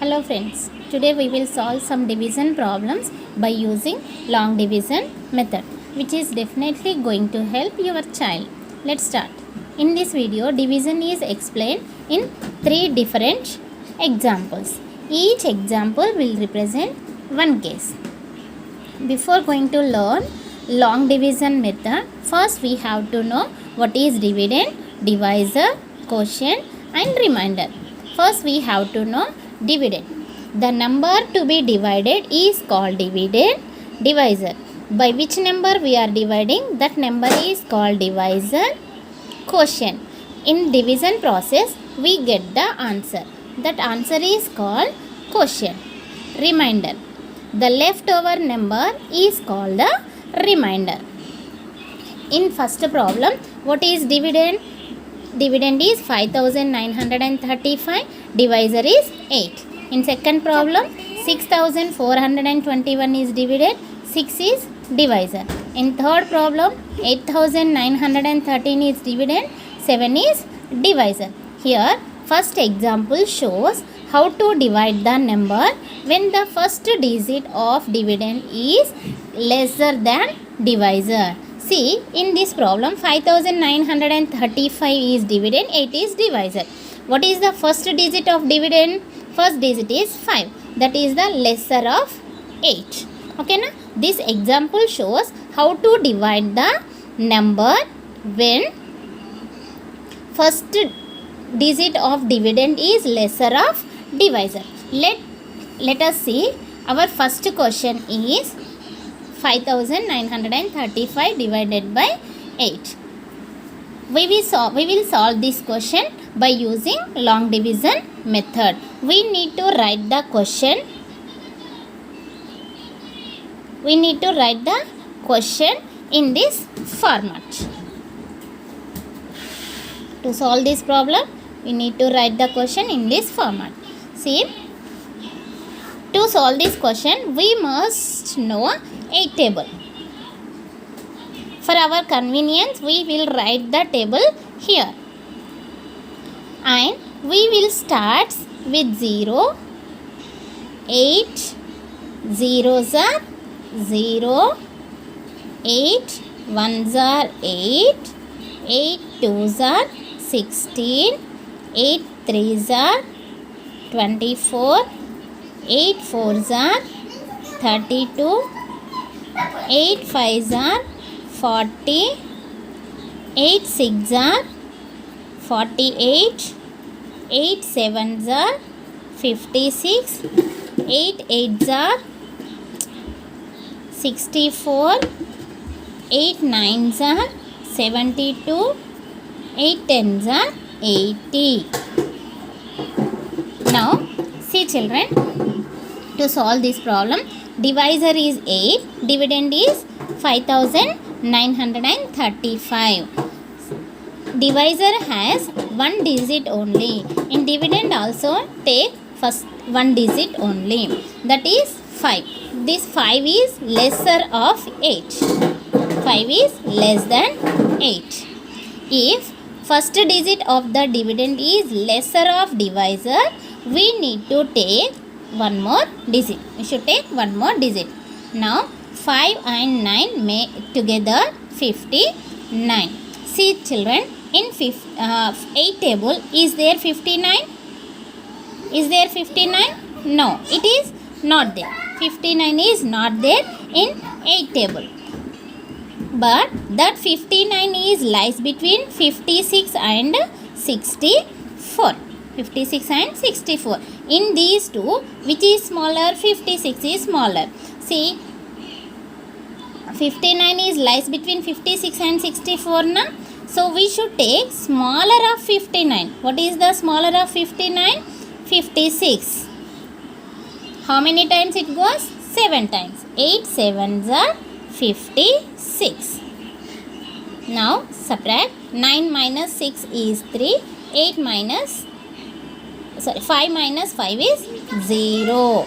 Hello friends, today we will solve some division problems by using long division method, which is definitely going to help your child. Let's start. In this video, division is explained in 3 different examples. Each example will represent one case. Before going to learn long division method, first we have to know what is dividend, divisor, quotient and remainder. First we have to know dividend. The number to be divided is called dividend. Divisor. By which number we are dividing, that number is called divisor. Quotient. In division process, we get the answer. That answer is called quotient. Remainder. The leftover number is called the remainder. In first problem, what is dividend? Dividend is 5935, divisor is 8. In second problem, 6421 is divided, 6 is divisor. In third problem, 8913 is dividend, 7 is divisor. Here, first example shows how to divide the number when the first digit of dividend is lesser than divisor. See, in this problem, 5935 is dividend, 8 is divisor. What is the first digit of dividend? First digit is 5. That is the lesser of 8. Okay, na? This example shows how to divide the number when first digit of dividend is lesser of divisor. Let us see. Our first question is 5935 divided by 8. We will solve this question by using long division method. We need to write the question. We need to write the question in this format. To solve this problem, we need to write the question in this format. See, to solve this question, we must know a table. For our convenience, we will write the table here. And we will start with 0, 8, 0s are 0, 8, 1s are 8, 8 2s are 16, 8 3s are 24, 8 4s are 32, 8 5s are 40, 8 6s are 48, 8 7s are 56, 8 8s are 64, 8 9s are 72, 8 10s are 80. Now, see children, to solve this problem, divisor is 8, dividend is 5935. Divisor has one digit only. In dividend also take first one digit only. That is 5. This 5 is lesser of 8. 5 is less than 8. If first digit of the dividend is lesser of divisor, we need to take one more digit. We should take one more digit. Now 5 and 9 make together 59. See children, in 8 table, is there 59? Is there 59? No, it is not there. 59 is not there in 8 table. But that 59 is lies between 56 and 64. 56 and 64. In these two, which is smaller? 56 is smaller. See, 59 is lies between 56 and 64 na? So we should take smaller of 59. What is the smaller of 59? 56. How many times it goes? 7 times. 8 7s are 56. Now subtract. 9 minus 6 is 3. 5 minus 5 is 0.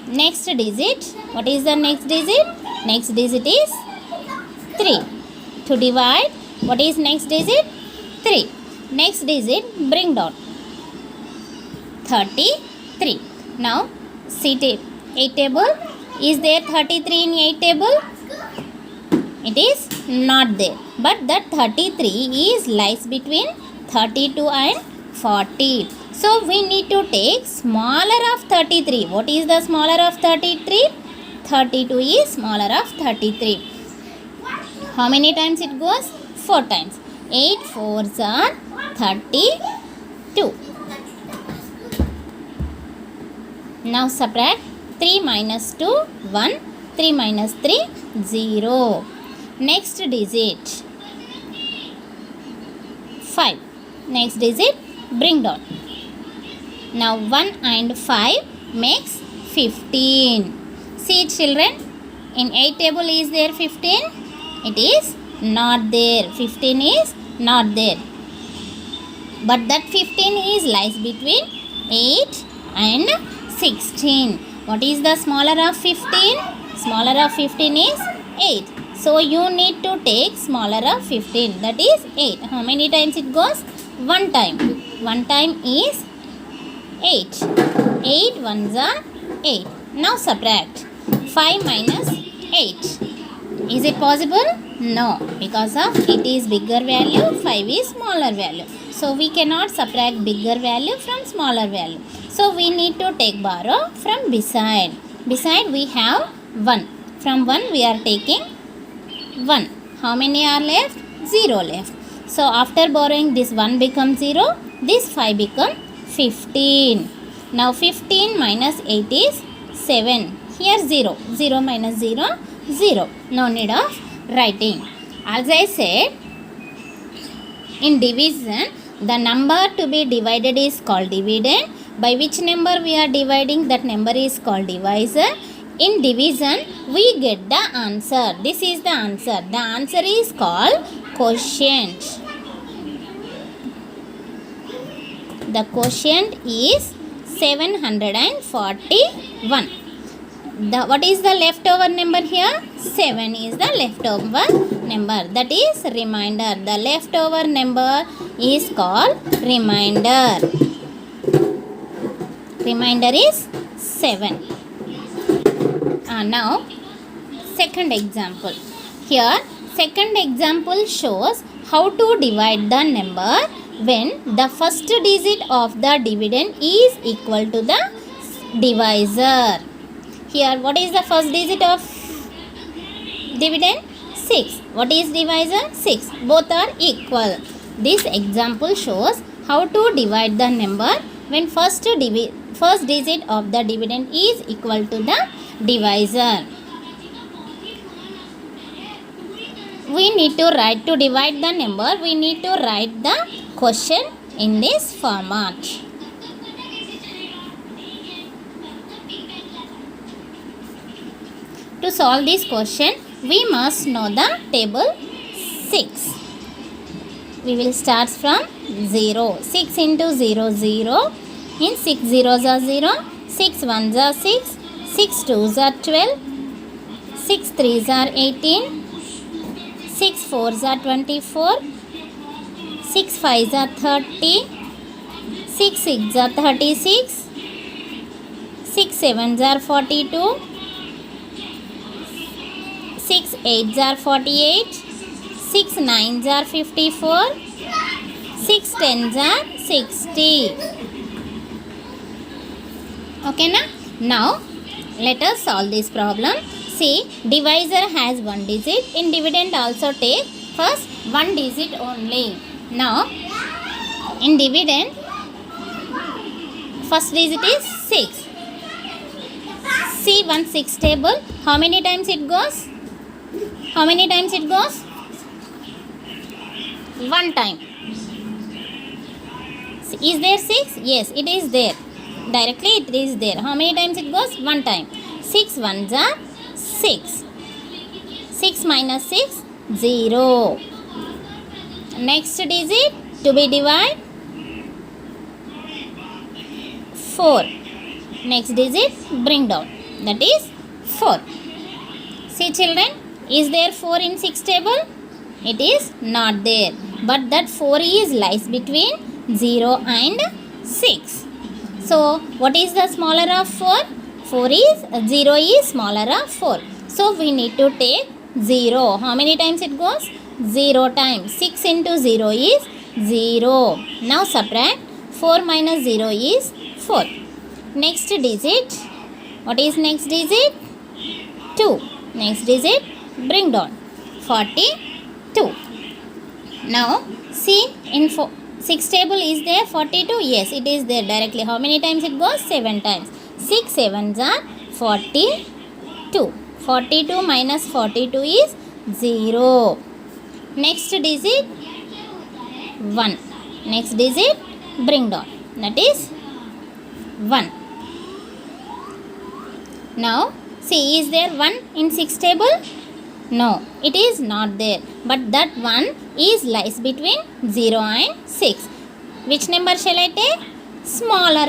Next digit. What is the next digit? Next digit is 3. To divide, what is next digit? 3. Next digit, bring down. 33. Now see 8 table. Is there 33 in 8 table? It is not there. But that 33 is lies between 32 and 40. So we need to take smaller of 33. What is the smaller of 33? 32 is smaller of 33. How many times it goes? 4 times. 8 4s are 32. Now subtract 3 minus 2, 1. 3 minus 3, 0. Next digit 5. Next digit bring down. Now 1 and 5 makes 15. See children, in 8 table is there 15? It is not there. 15 is not there. But that 15 is lies between 8 and 16. What is the smaller of 15? Smaller of 15 is 8. So you need to take smaller of 15. That is 8. How many times it goes? 1 time. 1 time is 8. 8 ones are 8. Now subtract 5 minus 8. Is it possible? No. Because of it is bigger value, 5 is smaller value. So we cannot subtract bigger value from smaller value. So we need to take borrow from beside. Beside we have 1. From 1 we are taking 1. How many are left? 0 left. So after borrowing this 1 becomes 0. This 5 become 15. Now 15 minus 8 is 7. Here 0. 0 minus 0, 0. No need of writing. As I said, in division, the number to be divided is called dividend. By which number we are dividing, that number is called divisor. In division, we get the answer. This is the answer. The answer is called quotient. The quotient is 741. What is the leftover number here? 7 is the leftover number. That is remainder. The leftover number is called remainder. Remainder is 7. Now second example. Here second example shows how to divide the number when the first digit of the dividend is equal to the divisor. Here what is the first digit of dividend? 6. What is divisor? 6. Both are equal. This example shows how to divide the number when first digit of the dividend is equal to the divisor. We need to write, to divide the number, we need to write the question in this format. To solve this question, we must know the table 6. We will start from 0. 6 into 0, 0. In 6 zeros are 0. 6 ones are 6. 6 twos are 12. 6 threes are 18. 6 fours are 24. 6 fives are 30. 6 sixes are 36. 6 sevens are 42. 6 eights are 48. 6 nines are 54. 6 tens are 60. Okay na? Now let us solve this problem. See, divisor has 1 digit. In dividend also take first 1 digit only. Now in dividend first digit is 6. See 1 6 table. How many times it goes? How many times it goes? 1 time. Is there 6? Yes, it is there. Directly it is there. How many times it goes? 1 time. 6 ones are 6. 6 minus 6, 0. Next digit to be divided 4. Next digit bring down. That is 4. See children, is there 4 in 6 table? It is not there. But that 4 is lies between 0 and 6. So what is the smaller of 4? 0 is smaller of 4. So we need to take 0. How many times it goes? 0 times. 6 into 0 is 0. Now subtract. 4 minus 0 is 4. Next digit. What is next digit? 2. Next digit, bring down. 42. Now see, in 6 table is there 42? Yes, it is there directly. How many times it goes? 7 times. 6 7s are 42. 42 minus 42 is 0. Next digit 1. Next digit, bring down. That is 1. Now see, is there 1 in 6 table? No, it is not there. But that 1 is lies between 0 and 6. Which number shall I take? Smaller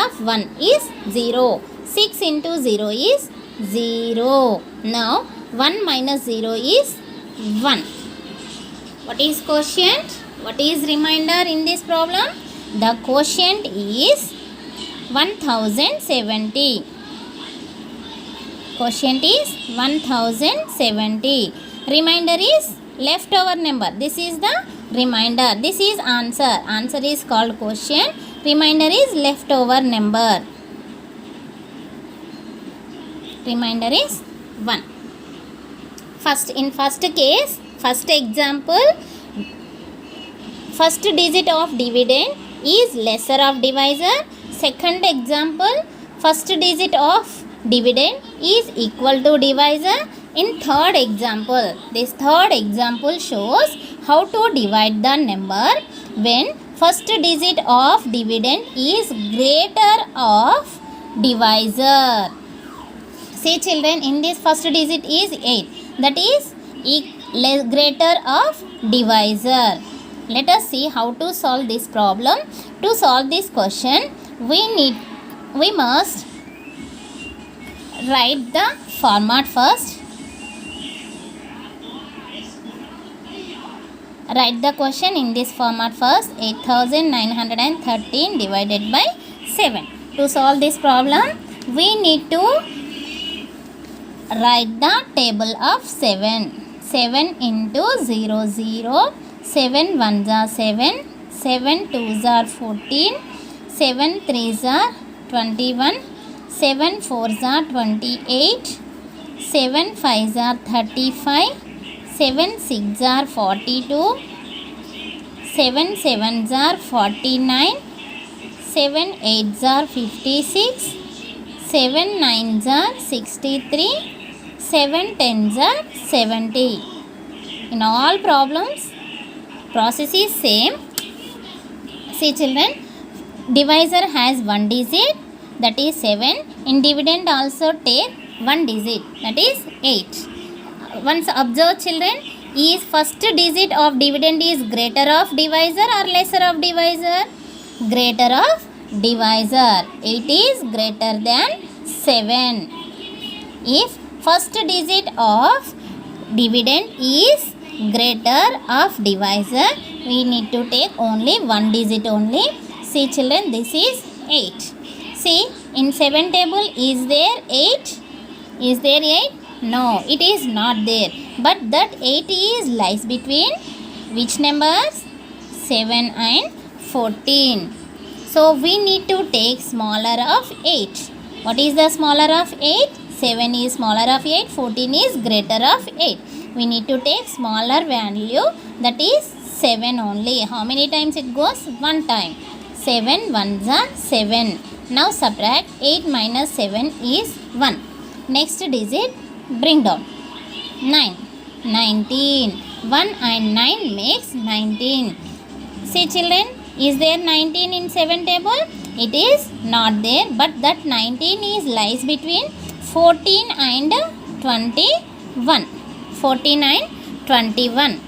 of 1 is 0. 6 into 0 is 0. Now 1 minus 0 is 1. What is quotient? What is remainder in this problem? The quotient is 1070. Quotient is 1070. Remainder is leftover number. This is the remainder. This is answer. Answer is called quotient. Remainder is leftover number. Remainder is 1. In first case, first example, first digit of dividend is lesser of divisor. Second example, first digit of dividend is equal to divisor. In third example, this third example shows how to divide the number when first digit of dividend is greater of divisor. See children, in this first digit is 8, that is greater of divisor. Let us see how to solve this problem. To solve this question, we must write the format first. Write the question in this format first. 8913 divided by 7. To solve this problem, we need to write the table of 7. 7 into 0 0. 7 1s are 7. 7 2s are 14. 7 3s are 21. 7 4s are 28. 7 5s are 35. 7 6s are 42. 7 7s are 49. 7 8s are 56. 7 9s are 63. 7 10s are 70. In all problems, process is same. See children, divisor has one digit, that is 7. In dividend also take one digit, that is 8. Once observe children, is first digit of dividend is greater of divisor or lesser of divisor? Greater of divisor. 8 is greater than 7. If first digit of dividend is greater of divisor, we need to take only one digit only. See children, this is 8. See, in 7 table is there 8? Is there 8? No, it is not there. But that 8 is lies between which numbers? 7 and 14. So we need to take smaller of 8. What is the smaller of 8? 7 is smaller of 8. 14 is greater of 8. We need to take smaller value, that is 7 only. How many times it goes? 1 time. 7 1s are 7. Now subtract. 8 minus 7 is 1. Next digit, bring down. 9. 19. 1 and 9 makes 19. See children, is there 19 in 7 table? It is not there, but that 19 is lies between 14 and 21. 14 and 21.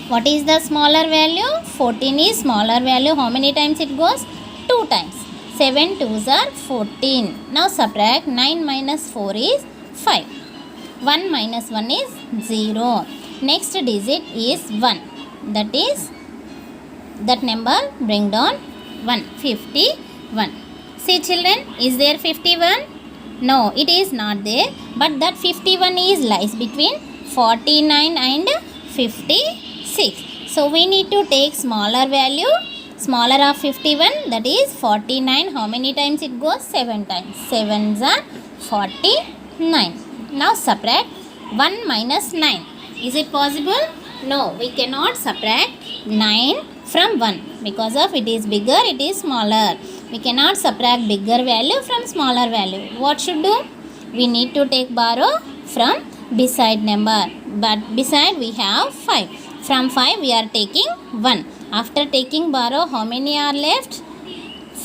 What is the smaller value? 14 is smaller value. How many times it goes? 2 times. 7 2s are 14. Now subtract. 9 minus 4 is 5. 1 minus 1 is 0. Next digit is 1. That is, that number bring down 51. See children, is there 51? No, it is not there. But that 51 is lies between 49 and 56. So we need to take smaller value, smaller of 51, that is 49. How many times it goes? 7 times. 7s are 49. Now subtract 1 minus 9. Is it possible? No, we cannot subtract 9 from 1 because of it is bigger, it is smaller. We cannot subtract bigger value from smaller value. What should do? We need to take borrow from beside number. But beside we have 5. From 5 we are taking 1. After taking borrow, how many are left?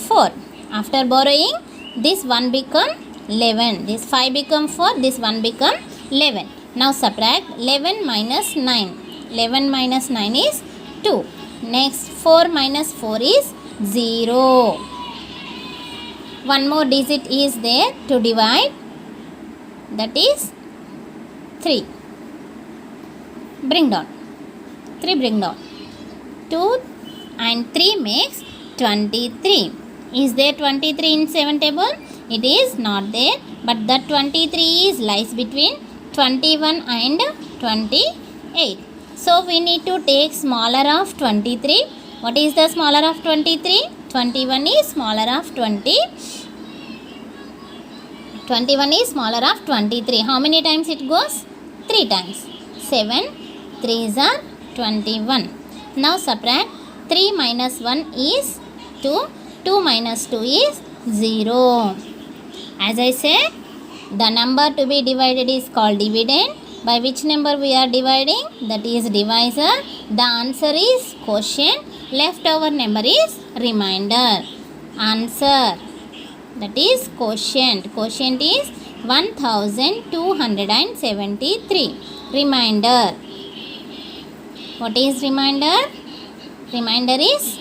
4. After borrowing, this 1 become 11. This 5 become 4. This 1 become 11. Now subtract 11 minus 9. 11 minus 9 is 2. Next 4 minus 4 is 0. One more digit is there to divide, that is 3. Bring down. 3 bring down. 2 and 3 makes 23. Is there 23 in 7 table? It is not there, but that 23 is lies between 21 and 28. So we need to take smaller of 23. What is the smaller of 23? 21 is smaller of 20. 21 is smaller of 23. How many times it goes? 3 times. 7 3s are 21. Now subtract 3 minus 1 is 2. 2 minus 2 is 0. As I said, the number to be divided is called dividend. By which number we are dividing? That is divisor. The answer is quotient. Leftover number is remainder. Answer, that is quotient. Quotient is 1273. Remainder. What is remainder? Remainder is